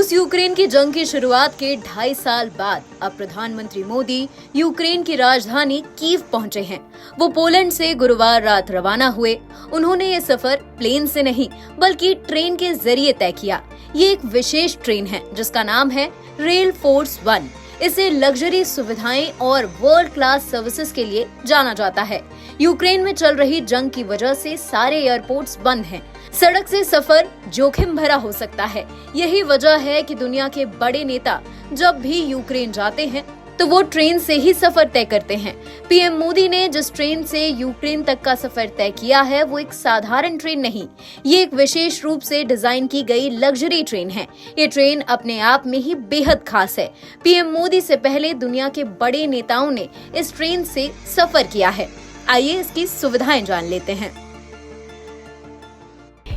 रूस यूक्रेन की जंग की शुरुआत के 2.5 साल बाद अब प्रधानमंत्री मोदी यूक्रेन की राजधानी कीव पहुंचे हैं। वो पोलैंड से गुरुवार रात रवाना हुए। उन्होंने ये सफर प्लेन से नहीं बल्कि ट्रेन के जरिए तय किया। ये एक विशेष ट्रेन है जिसका नाम है रेल फोर्स 1। इसे लग्जरी सुविधाएं और वर्ल्ड क्लास सर्विसेज के लिए जाना जाता है। यूक्रेन में चल रही जंग की वजह से सारे एयरपोर्ट्स बंद हैं। सड़क से सफर जोखिम भरा हो सकता है। यही वजह है कि दुनिया के बड़े नेता जब भी यूक्रेन जाते हैं तो वो ट्रेन से ही सफर तय करते हैं। पीएम मोदी ने जिस ट्रेन से यूक्रेन तक का सफर तय किया है वो एक साधारण ट्रेन नहीं, ये एक विशेष रूप से डिजाइन की गई लग्जरी ट्रेन है। ये ट्रेन अपने आप में ही बेहद खास है। पीएम मोदी से पहले दुनिया के बड़े नेताओं ने इस ट्रेन से सफर किया है। आइए इसकी सुविधाएं जान लेते हैं।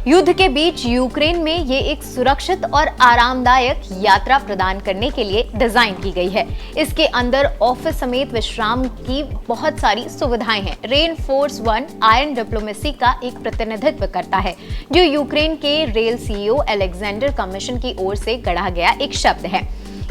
युद्ध के बीच यूक्रेन में ये एक सुरक्षित और आरामदायक यात्रा प्रदान करने के लिए डिजाइन की गई है। इसके अंदर ऑफिस समेत विश्राम की बहुत सारी सुविधाएं हैं। रेल फोर्स 1 आयरन डिप्लोमेसी का एक प्रतिनिधित्व करता है, जो यूक्रेन के रेल सीईओ अलेक्जेंडर कमीशन की ओर से गढ़ा गया एक शब्द है।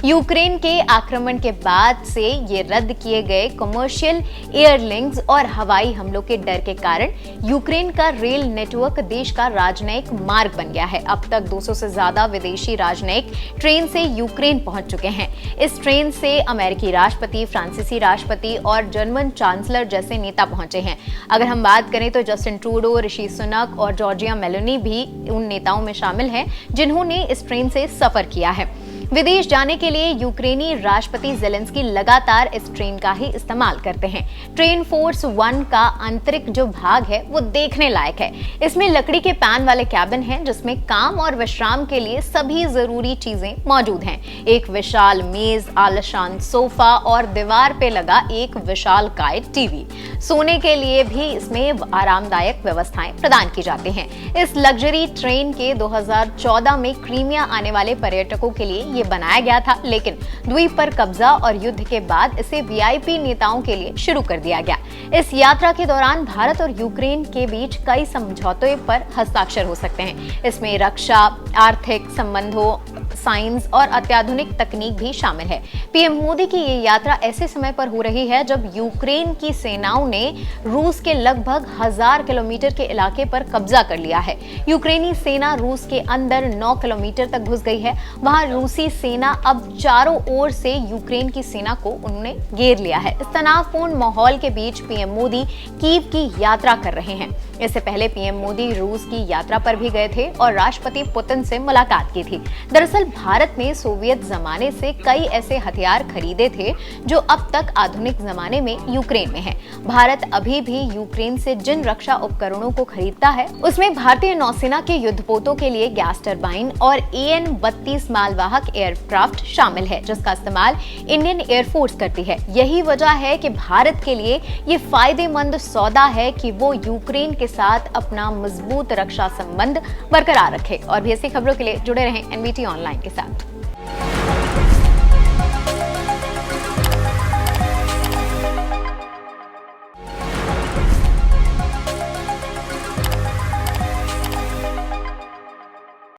यूक्रेन के आक्रमण के बाद से ये रद्द किए गए कमर्शियल एयरलिंक्स और हवाई हमलों के डर के कारण यूक्रेन का रेल नेटवर्क देश का राजनयिक मार्ग बन गया है। अब तक 200 से ज्यादा विदेशी राजनयिक ट्रेन से यूक्रेन पहुंच चुके हैं। इस ट्रेन से अमेरिकी राष्ट्रपति, फ्रांसीसी राष्ट्रपति और जर्मन चांसलर जैसे नेता पहुंचे हैं। अगर हम बात करें तो जस्टिन ट्रूडो, ऋषि सुनक और जॉर्जिया मेलोनी भी उन नेताओं में शामिल हैं जिन्होंने इस ट्रेन से सफर किया है। विदेश जाने के लिए यूक्रेनी राष्ट्रपति ज़ेलेंस्की लगातार इस ट्रेन का ही इस्तेमाल करते हैं। ट्रेन फोर्स 1 का आंतरिक जो भाग है वो देखने लायक है। इसमें लकड़ी के पैन वाले कैबिन हैं जिसमें काम और विश्राम के लिए सभी जरूरी चीजें मौजूद हैं। एक विशाल मेज, आलीशान सोफा और दीवार पे लगा एक विशालकाय टीवी। सोने के लिए भी इसमें आरामदायक व्यवस्थाएं प्रदान की जाती हैं। इस लग्जरी ट्रेन के 2014 में क्रीमिया आने वाले पर्यटकों के लिए ये बनाया गया था, लेकिन द्वीप पर कब्जा और युद्ध के बाद इसे वीआईपी नेताओं के लिए शुरू कर दिया गया। इस यात्रा के दौरान भारत और यूक्रेन के बीच कई समझौतों पर हस्ताक्षर हो सकते हैं। इसमें रक्षा, आर्थिक संबंधों, साइंस और अत्याधुनिक तकनीक भी शामिल है। पीएम मोदी की ये यात्रा ऐसे समय पर हो रही है जब यूक्रेन की सेनाओं ने रूस के लगभग 1000 किलोमीटर के इलाके पर कब्जा कर लिया है। यूक्रेनी सेना रूस के अंदर 9 किलोमीटर तक घुस गई है। वहां रूसी सेना अब चारों ओर से यूक्रेन की सेना को उन्होंने घेर लिया है। इस तनावपूर्ण माहौल के बीच पीएम मोदी कीव की यात्रा कर रहे हैं। इससे पहले पीएम मोदी रूस की यात्रा पर भी गए थे और राष्ट्रपति पुतिन से मुलाकात की थी। दरअसल भारत ने सोवियत जमाने से कई ऐसे हथियार खरीदे थे जो अब तक आधुनिक जमाने में यूक्रेन में हैं। भारत अभी भी यूक्रेन से जिन रक्षा उपकरणों को खरीदता है उसमें भारतीय नौसेना के युद्धपोतों के लिए गैस टरबाइन और AN-32 मालवाहक एयरक्राफ्ट शामिल है, जिसका इस्तेमाल इंडियन एयरफोर्स करती है। यही वजह है कि भारत के लिए ये फायदेमंद सौदा है कि वो यूक्रेन के साथ अपना मजबूत रक्षा संबंध बरकरार रखे। और भी ऐसी खबरों के लिए जुड़े रहें NVT ऑनलाइन के साथ।